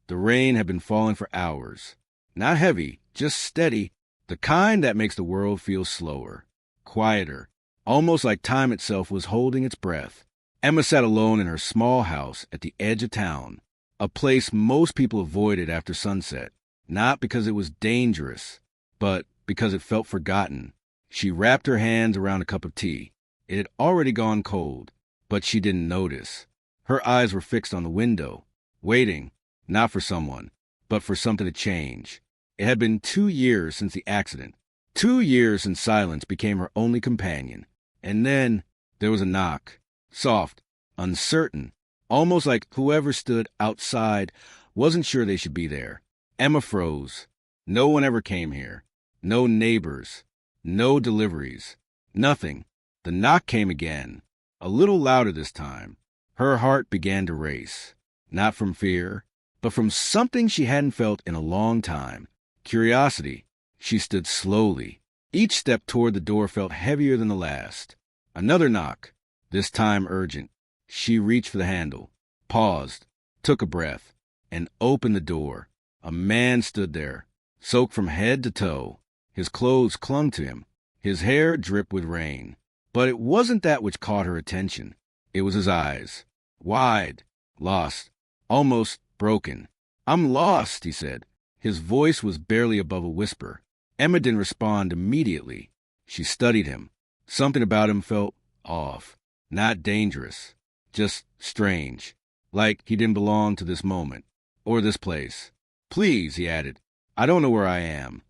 The rain had been falling for hours. Not heavy, just steady, the kind that makes the world feel slower, quieter, almost like time itself was holding its breath. Emma sat alone in her small house at the edge of town, a place most people avoided after sunset, not because it was dangerous, but because it felt forgotten. She wrapped her hands around a cup of tea. It had already gone cold, but she didn't notice. Her eyes were fixed on the window, waiting, not for someone, but for something to change. It had been 2 years since the accident. 2 years since silence became her only companion. And then there was a knock. Soft, uncertain, almost like whoever stood outside wasn't sure they should be there. Emma froze. No one ever came here. No neighbors. No deliveries. Nothing. The knock came again, a little louder this time. Her heart began to race, not from fear, but from something she hadn't felt in a long time. Curiosity. She stood slowly. Each step toward the door felt heavier than the last. Another knock, this time urgent. She reached for the handle, paused, took a breath, and opened the door. A man stood there, soaked from head to toe. His clothes clung to him. His hair dripped with rain. But it wasn't that which caught her attention. It was his eyes. Wide, lost, almost broken. "I'm lost," he said. His voice was barely above a whisper. Emma didn't respond immediately. She studied him. Something about him felt off. Not dangerous. Just strange. Like he didn't belong to this moment. Or this place. "Please," he added. "I don't know where I am."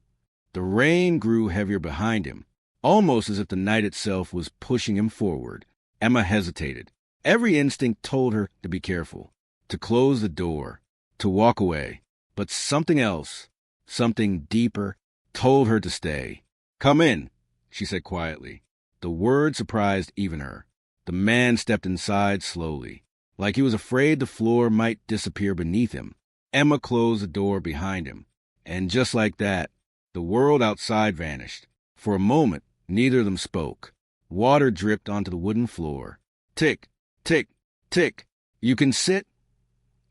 The rain grew heavier behind him, almost as if the night itself was pushing him forward. Emma hesitated. Every instinct told her to be careful, to close the door, to walk away. But something else, something deeper, told her to stay. "Come in," she said quietly. The word surprised even her. The man stepped inside slowly, like he was afraid the floor might disappear beneath him. Emma closed the door behind him, and just like that, the world outside vanished. For a moment, neither of them spoke. Water dripped onto the wooden floor. Tick, tick, tick. "You can sit,"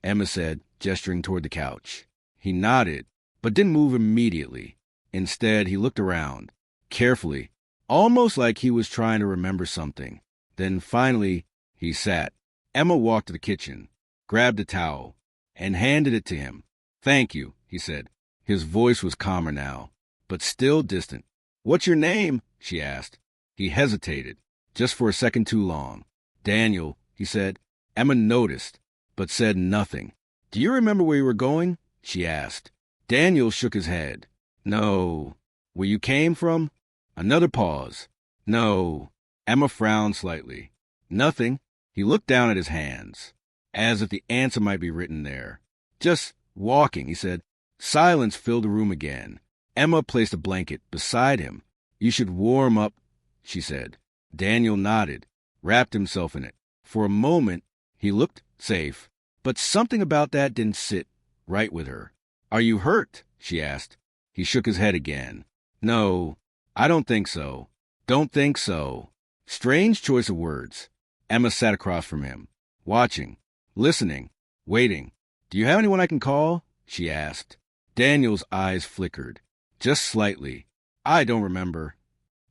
Emma said, gesturing toward the couch. He nodded, but didn't move immediately. Instead, he looked around, carefully, almost like he was trying to remember something. Then finally, he sat. Emma walked to the kitchen, grabbed a towel, and handed it to him. "Thank you," he said. His voice was calmer now, but still distant. "What's your name?" she asked. He hesitated, just for a second too long. "Daniel," he said. Emma noticed, but said nothing. "Do you remember where you were going?" she asked. Daniel shook his head. "No." "Where you came from?" Another pause. "No." Emma frowned slightly. "Nothing." He looked down at his hands, as if the answer might be written there. "Just walking," he said. Silence filled the room again. Emma placed a blanket beside him. "You should warm up," she said. Daniel nodded, wrapped himself in it. For a moment, he looked safe, but something about that didn't sit right with her. "Are you hurt?" she asked. He shook his head again. "No, I don't think so. Don't think so." Strange choice of words. Emma sat across from him, watching, listening, waiting. "Do you have anyone I can call?" she asked. Daniel's eyes flickered, just slightly. "I don't remember."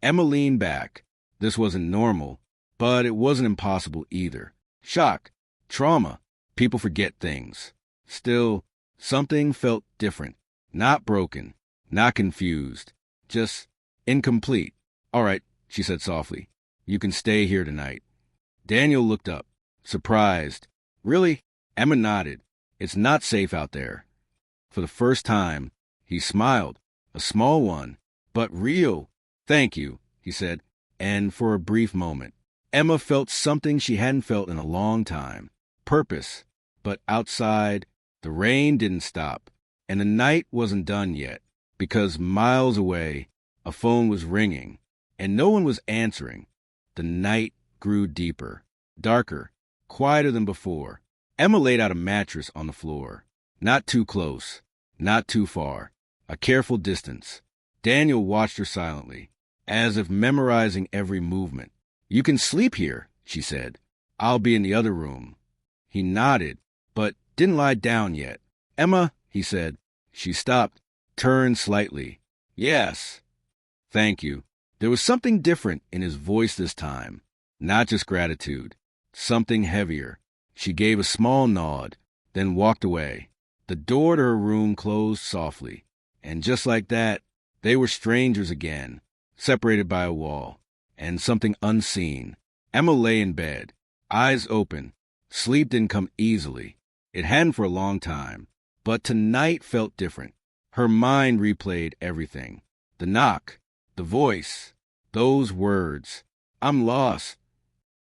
Emma leaned back. This wasn't normal, but it wasn't impossible either. Shock, trauma, people forget things. Still, something felt different. Not broken, not confused, just incomplete. "All right," she said softly. "You can stay here tonight." Daniel looked up, surprised. "Really?" Emma nodded. "It's not safe out there." For the first time, he smiled, a small one, but real. "Thank you," he said, and for a brief moment, Emma felt something she hadn't felt in a long time. Purpose. But outside, the rain didn't stop, and the night wasn't done yet, because miles away, a phone was ringing, and no one was answering. The night grew deeper, darker, quieter than before. Emma laid out a mattress on the floor. Not too close, not too far, a careful distance. Daniel watched her silently, as if memorizing every movement. "You can sleep here," she said. "I'll be in the other room." He nodded, but didn't lie down yet. Emma, he said. She stopped, turned slightly. Yes. Thank you. There was something different in his voice this time. Not just gratitude. Something heavier. She gave a small nod, then walked away. The door to her room closed softly. And just like that, they were strangers again, separated by a wall, and something unseen. Emma lay in bed, eyes open. Sleep didn't come easily. It hadn't for a long time. But tonight felt different. Her mind replayed everything. The knock, the voice, those words. I'm lost.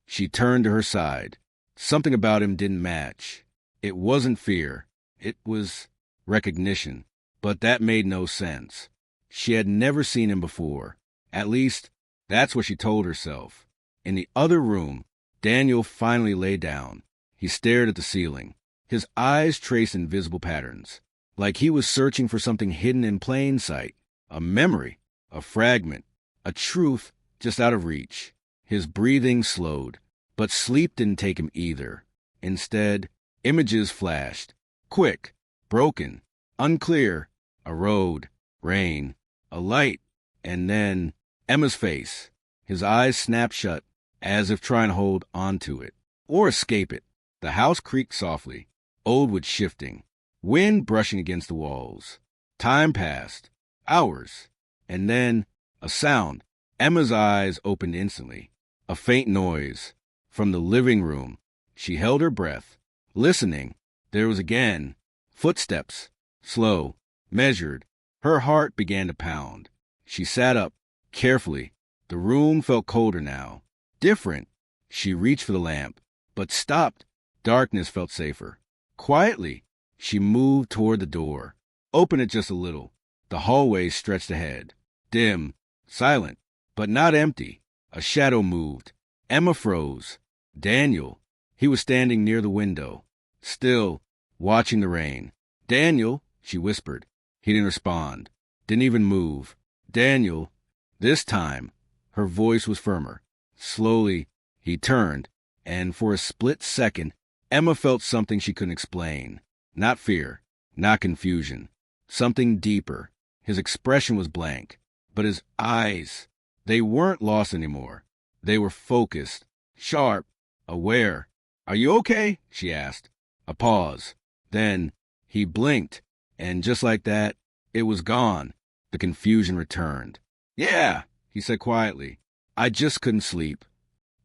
She turned to her side. Something about him didn't match. It wasn't fear. It was recognition. But that made no sense. She had never seen him before. At least, that's what she told herself. In the other room, Daniel finally lay down. He stared at the ceiling. His eyes traced invisible patterns, like he was searching for something hidden in plain sight, a memory, a fragment, a truth just out of reach. His breathing slowed, but sleep didn't take him either. Instead, images flashed, quick, broken, unclear, a road, rain, a light, and then Emma's face. His eyes snapped shut, as if trying to hold onto it, or escape it. The house creaked softly, old wood shifting, wind brushing against the walls. Time passed, hours, and then a sound. Emma's eyes opened instantly. A faint noise. From the living room. She held her breath, listening. There was again footsteps, slow, measured. Her heart began to pound. She sat up, carefully. The room felt colder now, different. She reached for the lamp, but stopped. Darkness felt safer. Quietly, she moved toward the door, opened it just a little. The hallway stretched ahead, dim, silent, but not empty. A shadow moved. Emma froze. Daniel. He was standing near the window, still, watching the rain. Daniel, she whispered. He didn't respond, didn't even move. Daniel. This time, her voice was firmer. Slowly, he turned, and for a split second, Emma felt something she couldn't explain. Not fear, not confusion. Something deeper. His expression was blank, but his eyes, they weren't lost anymore. They were focused, sharp, aware. Are you okay? She asked. A pause. Then he blinked, and just like that, it was gone. The confusion returned. Yeah, he said quietly. I just couldn't sleep.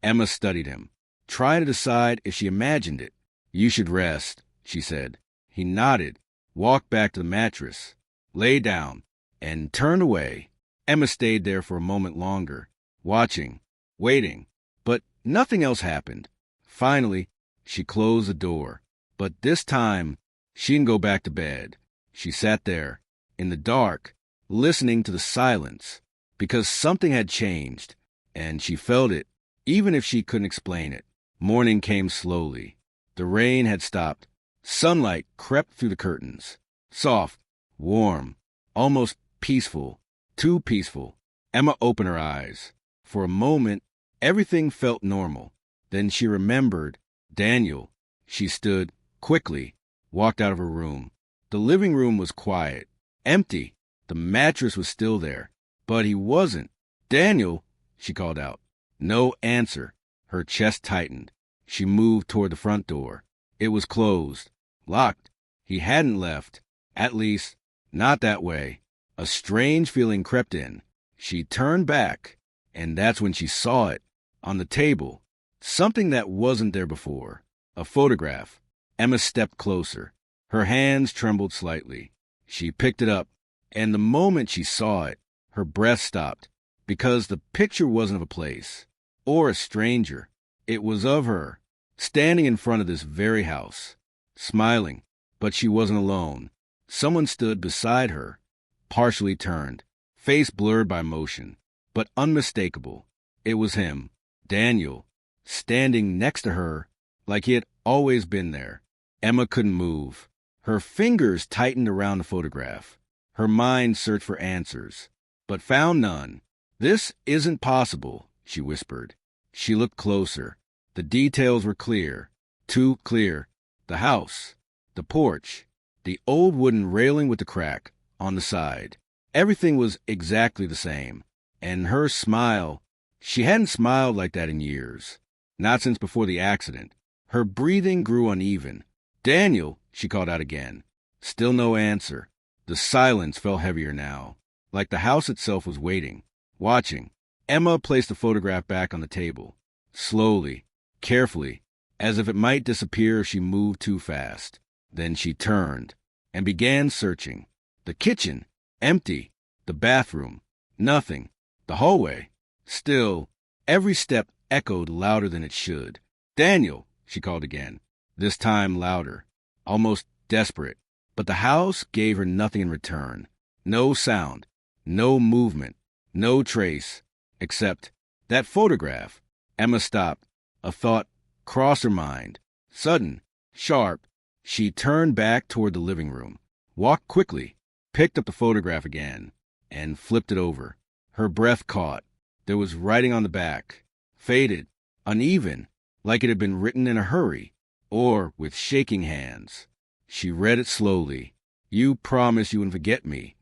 Emma studied him, trying to decide if she imagined it. You should rest, she said. He nodded, walked back to the mattress, lay down, and turned away. Emma stayed there for a moment longer, watching, waiting, but nothing else happened. Finally, she closed the door, but this time, she didn't go back to bed. She sat there, in the dark, listening to the silence, because something had changed, and she felt it, even if she couldn't explain it. Morning came slowly. The rain had stopped. Sunlight crept through the curtains. Soft, warm, almost peaceful. Too peaceful. Emma opened her eyes. For a moment, everything felt normal. Then she remembered Daniel. She stood, quickly, walked out of her room. The living room was quiet, empty. The mattress was still there, but he wasn't. Daniel, she called out. No answer. Her chest tightened. She moved toward the front door. It was closed, locked. He hadn't left. At least, not that way. A strange feeling crept in. She turned back, and that's when she saw it. On the table. Something that wasn't there before. A photograph. Emma stepped closer. Her hands trembled slightly. She picked it up, and the moment she saw it, her breath stopped, because the picture wasn't of a place, or a stranger. It was of her, standing in front of this very house, smiling, but she wasn't alone. Someone stood beside her, partially turned, face blurred by motion, but unmistakable. It was him, Daniel, standing next to her like he had always been there. Emma couldn't move. Her fingers tightened around the photograph. Her mind searched for answers, but found none. This isn't possible, she whispered. She looked closer. The details were clear, too clear. The house, the porch, The old wooden railing with the crack on the side. Everything was exactly the same. And her smile, she hadn't smiled like that in years. Not since before the accident. Her breathing grew uneven. "Daniel," she called out again. Still no answer. The silence felt heavier now, like the house itself was waiting, watching. Emma placed the photograph back on the table, slowly, carefully, as if it might disappear if she moved too fast. Then she turned and began searching. The kitchen, empty. The bathroom, nothing. The hallway, still. Every step echoed louder than it should. "Daniel," she called again, this time louder, almost desperate. But the house gave her nothing in return. No sound, no movement, no trace, except that photograph. Emma stopped. A thought crossed her mind. Sudden, sharp. She turned back toward the living room, walked quickly, picked up the photograph again, and flipped it over. Her breath caught. There was writing on the back, faded, uneven, like it had been written in a hurry, or with shaking hands. She read it slowly. "You promised you wouldn't forget me."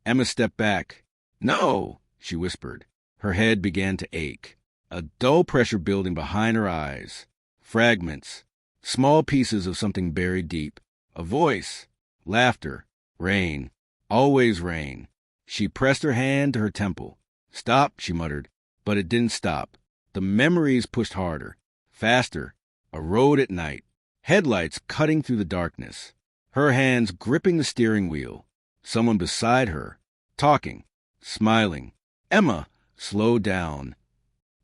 Emma stepped back. "No," she whispered. Her head began to ache. A dull pressure building behind her eyes. Fragments. Small pieces of something buried deep. A voice. Laughter. Rain. Always rain. She pressed her hand to her temple. "Stop," she muttered. But it didn't stop. The memories pushed harder. Faster. A road at night. Headlights cutting through the darkness. Her hands gripping the steering wheel. Someone beside her. Talking. Smiling. "Emma, slow down."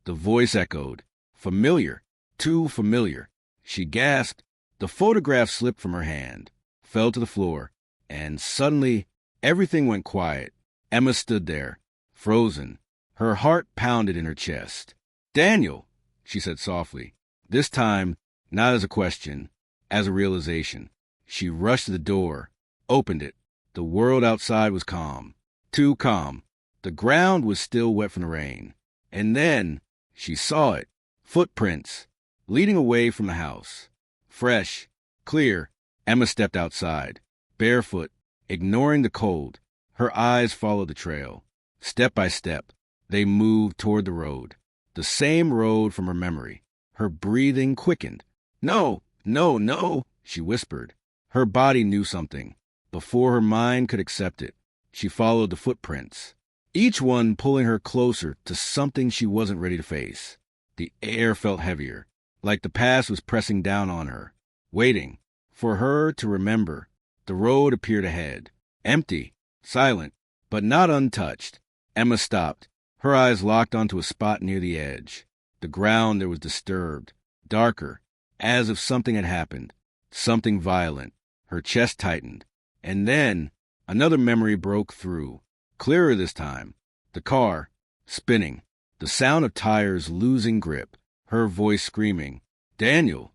The voice echoed. Familiar. Too familiar. She gasped. The photograph slipped from her hand, fell to the floor, and suddenly everything went quiet. Emma stood there, frozen. Her heart pounded in her chest. "Daniel," she said softly. This time, not as a question, as a realization. She rushed to the door, opened it. The world outside was calm. Too calm. The ground was still wet from the rain. And then she saw it. Footprints, leading away from the house. Fresh, clear. Emma stepped outside, barefoot, ignoring the cold. Her eyes followed the trail. Step by step, they moved toward the road. The same road from her memory. Her breathing quickened. "No, no, no," she whispered. Her body knew something, before her mind could accept it. She followed the footprints, each one pulling her closer to something she wasn't ready to face. The air felt heavier, like the past was pressing down on her, waiting for her to remember. The road appeared ahead, empty, silent, but not untouched. Emma stopped, her eyes locked onto a spot near the edge. The ground there was disturbed, darker, as if something had happened, something violent. Her chest tightened. And then another memory broke through, clearer this time. The car, spinning, the sound of tires losing grip, her voice screaming, "Daniel!"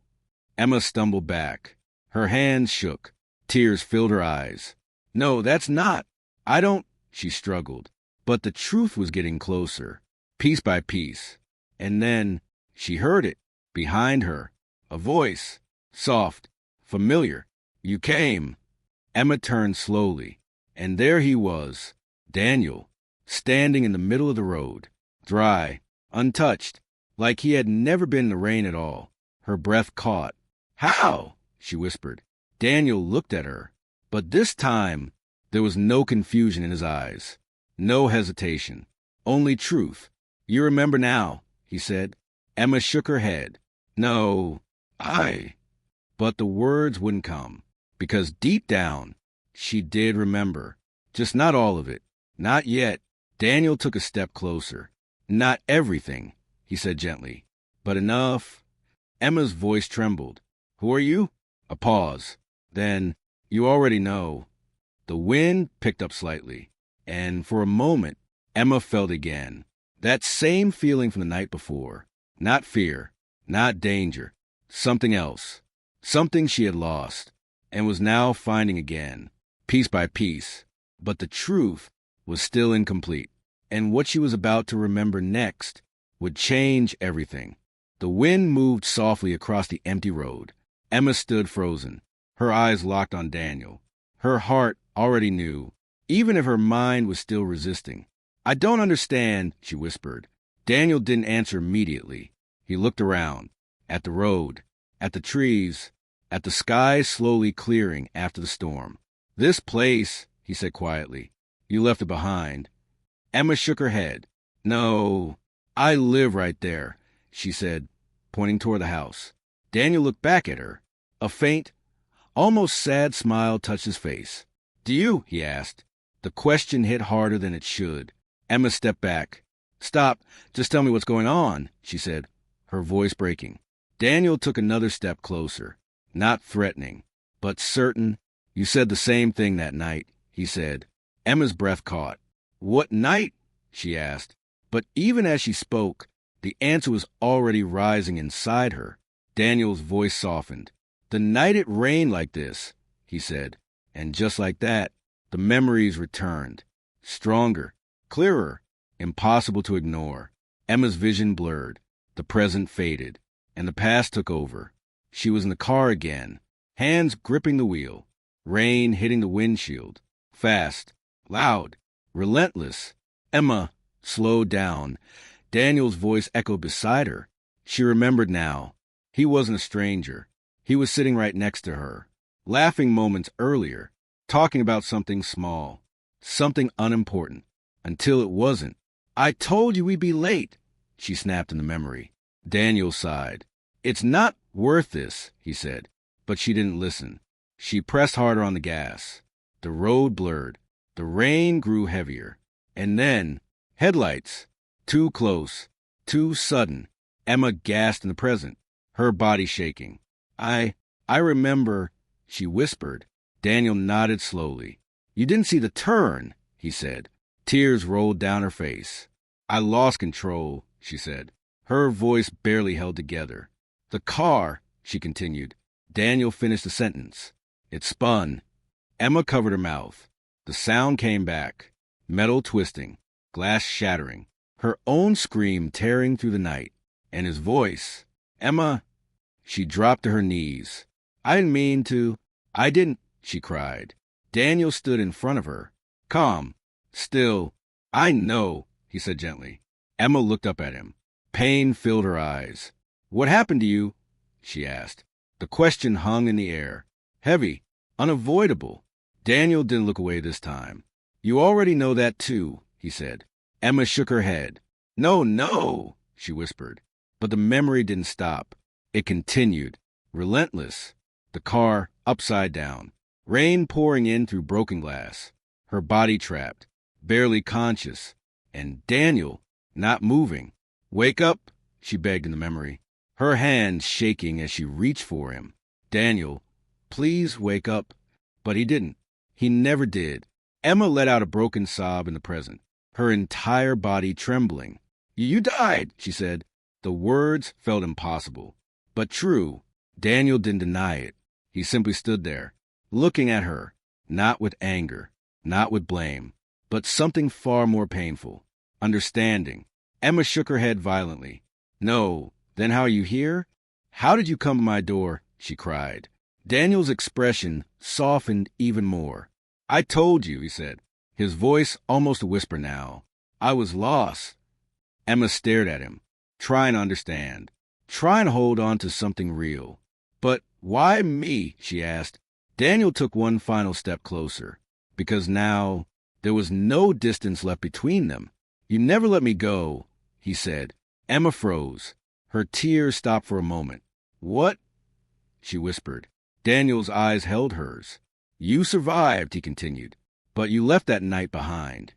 Emma stumbled back. Her hands shook. Tears filled her eyes. "No, that's not. I don't," she struggled. But the truth was getting closer, piece by piece. And then she heard it, behind her, a voice, soft, familiar. "You came." Emma turned slowly, and there he was, Daniel, standing in the middle of the road, dry, untouched, like he had never been in the rain at all. Her breath caught. "How?" she whispered. Daniel looked at her, but this time there was no confusion in his eyes, no hesitation, only truth. "You remember now," he said. Emma shook her head. "No, But the words wouldn't come, because deep down, she did remember. Just not all of it. Not yet. Daniel took a step closer. "Not everything," he said gently, "but enough." Emma's voice trembled. "Who are you?" A pause. Then, "You already know." The wind picked up slightly, and for a moment, Emma felt again that same feeling from the night before. Not fear, not danger, something else. Something she had lost, and was now finding again, piece by piece. But the truth was still incomplete, and what she was about to remember next would change everything. The wind moved softly across the empty road. Emma stood frozen, her eyes locked on Daniel. Her heart already knew, even if her mind was still resisting. I don't understand, she whispered. Daniel didn't answer immediately. He looked around, at the road, at the trees, at the sky slowly clearing after the storm. This place, he said quietly. You left it behind. Emma shook her head. No, I live right there, she said, pointing toward the house. Daniel looked back at her. A faint, almost sad smile touched his face. Do you? He asked. The question hit harder than it should. Emma stepped back. Stop, just tell me what's going on, she said, her voice breaking. Daniel took another step closer, not threatening, but certain. You said the same thing that night, he said. Emma's breath caught. What night? She asked. But even as she spoke, the answer was already rising inside her. Daniel's voice softened. The night it rained like this, he said. And just like that, the memories returned. Stronger, clearer, impossible to ignore. Emma's vision blurred. The present faded, and the past took over. She was in the car again, hands gripping the wheel. Rain hitting the windshield. Fast, loud, relentless. Emma slowed down. Daniel's voice echoed beside her. She remembered now. He wasn't a stranger. He was sitting right next to her, laughing moments earlier, talking about something small, something unimportant, until it wasn't. I told you we'd be late, she snapped in the memory. Daniel sighed. It's not worth this, he said, but she didn't listen. She pressed harder on the gas. The road blurred. The rain grew heavier. And then, headlights. Too close. Too sudden. Emma gasped in the present, her body shaking. I remember, she whispered. Daniel nodded slowly. You didn't see the turn, he said. Tears rolled down her face. I lost control, she said. Her voice barely held together. The car, she continued. Daniel finished the sentence. It spun. Emma covered her mouth. The sound came back. Metal twisting. Glass shattering. Her own scream tearing through the night. And his voice. Emma. She dropped to her knees. I didn't mean to. I didn't, she cried. Daniel stood in front of her. Calm. Still. I know, he said gently. Emma looked up at him. Pain filled her eyes. What happened to you? She asked. The question hung in the air. Heavy. Unavoidable. Daniel didn't look away this time. You already know that too, he said. Emma shook her head. No, she whispered. But the memory didn't stop. It continued. Relentless. The car upside down. Rain pouring in through broken glass. Her body trapped. Barely conscious. And Daniel not moving. Wake up, she begged in the memory. Her hands shaking as she reached for him. Daniel, please wake up. But he didn't. He never did. Emma let out a broken sob in the present, her entire body trembling. You died, she said. The words felt impossible. But true. Daniel didn't deny it. He simply stood there, looking at her, not with anger, not with blame, but something far more painful. Understanding. Emma shook her head violently. No, then how are you here? How did you come to my door? She cried. Daniel's expression softened even more. I told you, he said, his voice almost a whisper now. I was lost. Emma stared at him, trying to understand, trying to hold on to something real. But why me? She asked. Daniel took one final step closer, because now there was no distance left between them. You never let me go, he said. Emma froze. Her tears stopped for a moment. What? She whispered. Daniel's eyes held hers. You survived, he continued, but you left that night behind.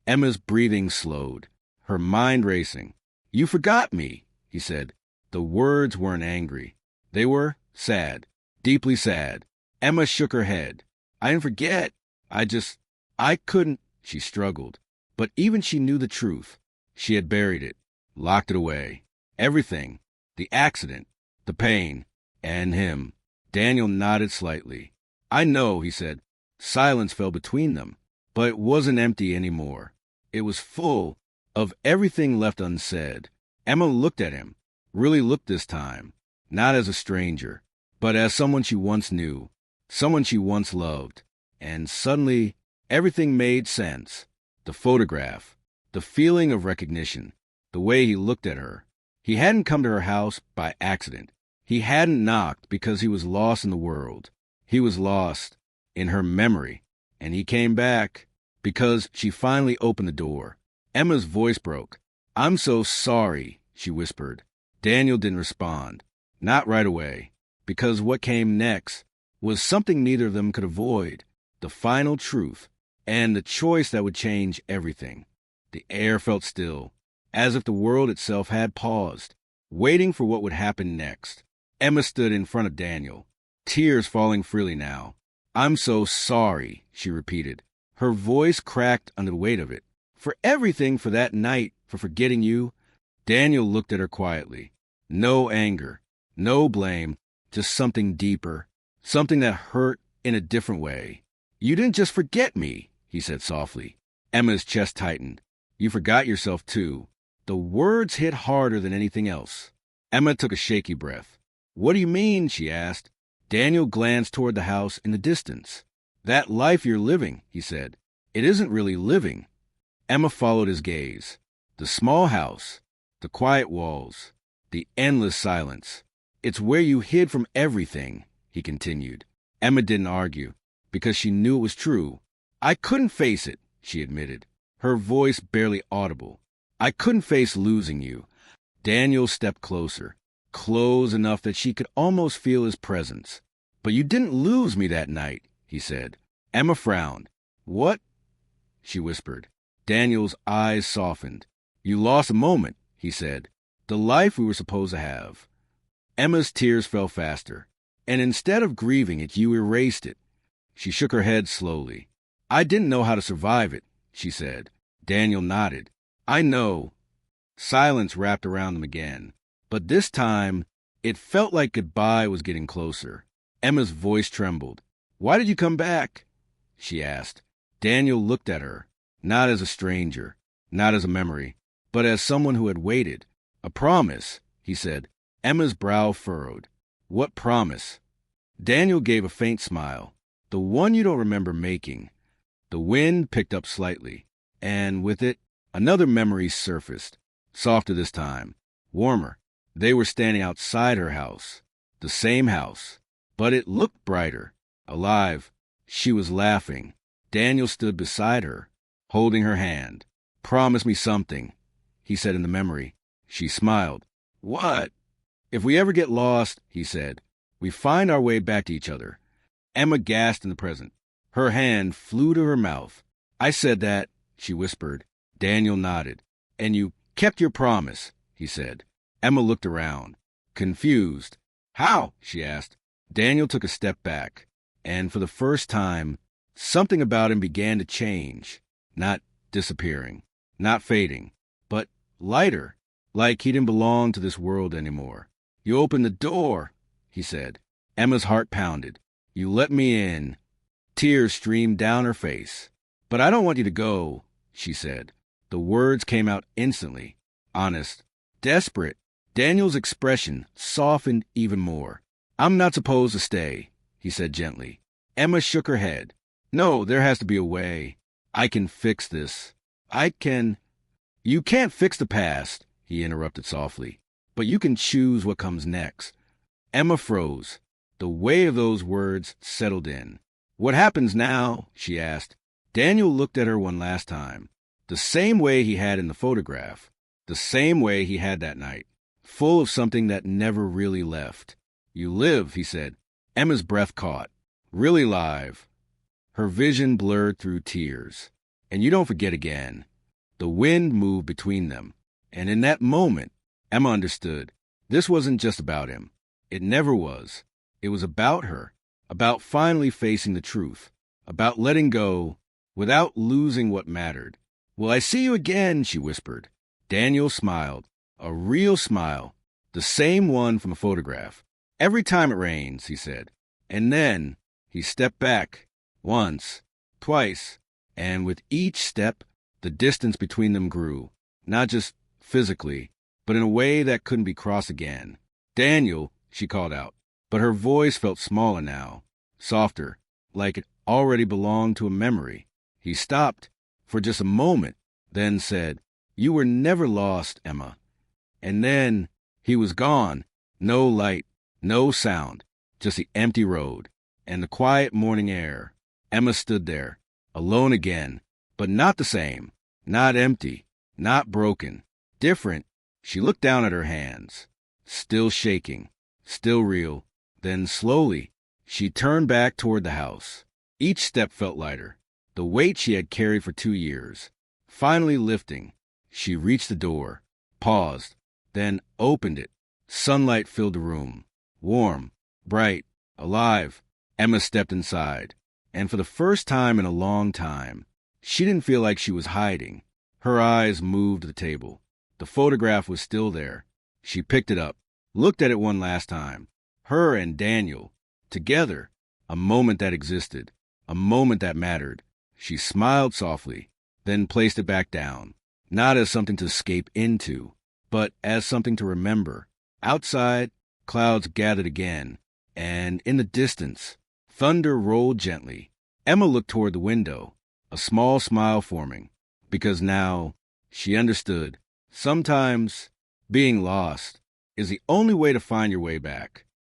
Emma's breathing slowed, her mind racing. You forgot me, he said. The words weren't angry. They were sad, deeply sad. Emma shook her head. I didn't forget. I couldn't, she struggled. But even she knew the truth. She had buried it, locked it away. Everything, the accident, the pain, and him. Daniel nodded slightly. I know, he said. Silence fell between them, but it wasn't empty anymore. It was full of everything left unsaid. Emma looked at him, really looked this time, not as a stranger, but as someone she once knew, someone she once loved. And suddenly, everything made sense. The photograph, the feeling of recognition, the way he looked at her. He hadn't come to her house by accident. He hadn't knocked because he was lost in the world. He was lost in her memory. And he came back because she finally opened the door. Emma's voice broke. "I'm so sorry," she whispered. Daniel didn't respond. Not right away. Because what came next was something neither of them could avoid. The final truth. And the choice that would change everything. The air felt still, as if the world itself had paused, waiting for what would happen next. Emma stood in front of Daniel, tears falling freely now. "I'm so sorry," she repeated. Her voice cracked under the weight of it. "For everything, for that night, for forgetting you." Daniel looked at her quietly. No anger, no blame, just something deeper, something that hurt in a different way. "You didn't just forget me," he said softly. Emma's chest tightened. "You forgot yourself, too." The words hit harder than anything else. Emma took a shaky breath. "What do you mean?" she asked. Daniel glanced toward the house in the distance. "That life you're living," he said. "It isn't really living." Emma followed his gaze. The small house, the quiet walls, the endless silence. "It's where you hid from everything," he continued. Emma didn't argue, because she knew it was true. "I couldn't face it," she admitted, her voice barely audible. "I couldn't face losing you." Daniel stepped closer, close enough that she could almost feel his presence. "But you didn't lose me that night," he said. Emma frowned. "What?" she whispered. Daniel's eyes softened. "You lost a moment," he said. "The life we were supposed to have." Emma's tears fell faster. "And instead of grieving it, you erased it." She shook her head slowly. "I didn't know how to survive it," she said. Daniel nodded. "I know." Silence wrapped around them again. But this time, it felt like goodbye was getting closer. Emma's voice trembled. "Why did you come back?" she asked. Daniel looked at her, not as a stranger, not as a memory, but as someone who had waited. "A promise," he said. Emma's brow furrowed. "What promise?" Daniel gave a faint smile. "The one you don't remember making." The wind picked up slightly, and with it, another memory surfaced, softer this time, warmer. They were standing outside her house, the same house, but it looked brighter, alive. She was laughing. Daniel stood beside her, holding her hand. "Promise me something," he said in the memory. She smiled. "What?" "If we ever get lost," he said, "we find our way back to each other." Emma gasped in the present. Her hand flew to her mouth. "I said that," she whispered. Daniel nodded. "And you kept your promise," he said. Emma looked around, confused. "How?" she asked. Daniel took a step back, and for the first time, something about him began to change. Not disappearing, not fading, but lighter, like he didn't belong to this world anymore. "You opened the door," he said. Emma's heart pounded. "You let me in." Tears streamed down her face. "But I don't want you to go," she said. The words came out instantly, honest, desperate. Daniel's expression softened even more. "I'm not supposed to stay," he said gently. Emma shook her head. "No, there has to be a way. I can fix this. I can—" "You can't fix the past," he interrupted softly. "But you can choose what comes next." Emma froze. The weight of those words settled in. "What happens now?" she asked. Daniel looked at her one last time. The same way he had in the photograph. The same way he had that night. Full of something that never really left. "You live," he said. Emma's breath caught. "Really live." Her vision blurred through tears. "And you don't forget again." The wind moved between them. And in that moment, Emma understood. This wasn't just about him. It never was. It was about her. About finally facing the truth. About letting go without losing what mattered. "Will I see you again?" she whispered. Daniel smiled. A real smile. The same one from a photograph. "Every time it rains," he said. And then he stepped back. Once. Twice. And with each step, the distance between them grew. Not just physically, but in a way that couldn't be crossed again. "Daniel," she called out. But her voice felt smaller now. Softer. Like it already belonged to a memory. He stopped for just a moment, then said, "You were never lost, Emma." And then he was gone. No light, no sound, just the empty road and the quiet morning air. Emma stood there, alone again, but not the same, not empty, not broken, different. She looked down at her hands, still shaking, still real. Then slowly, she turned back toward the house. Each step felt lighter, the weight she had carried for 2 years. Finally lifting, she reached the door, paused, then opened it. Sunlight filled the room, warm, bright, alive. Emma stepped inside, and for the first time in a long time, she didn't feel like she was hiding. Her eyes moved to the table. The photograph was still there. She picked it up, looked at it one last time. Her and Daniel, together, a moment that existed, a moment that mattered. She smiled softly, then placed it back down, not as something to escape into, but as something to remember. Outside, clouds gathered again, and in the distance, thunder rolled gently. Emma looked toward the window, a small smile forming, because now she understood. Sometimes being lost is the only way to find your way back.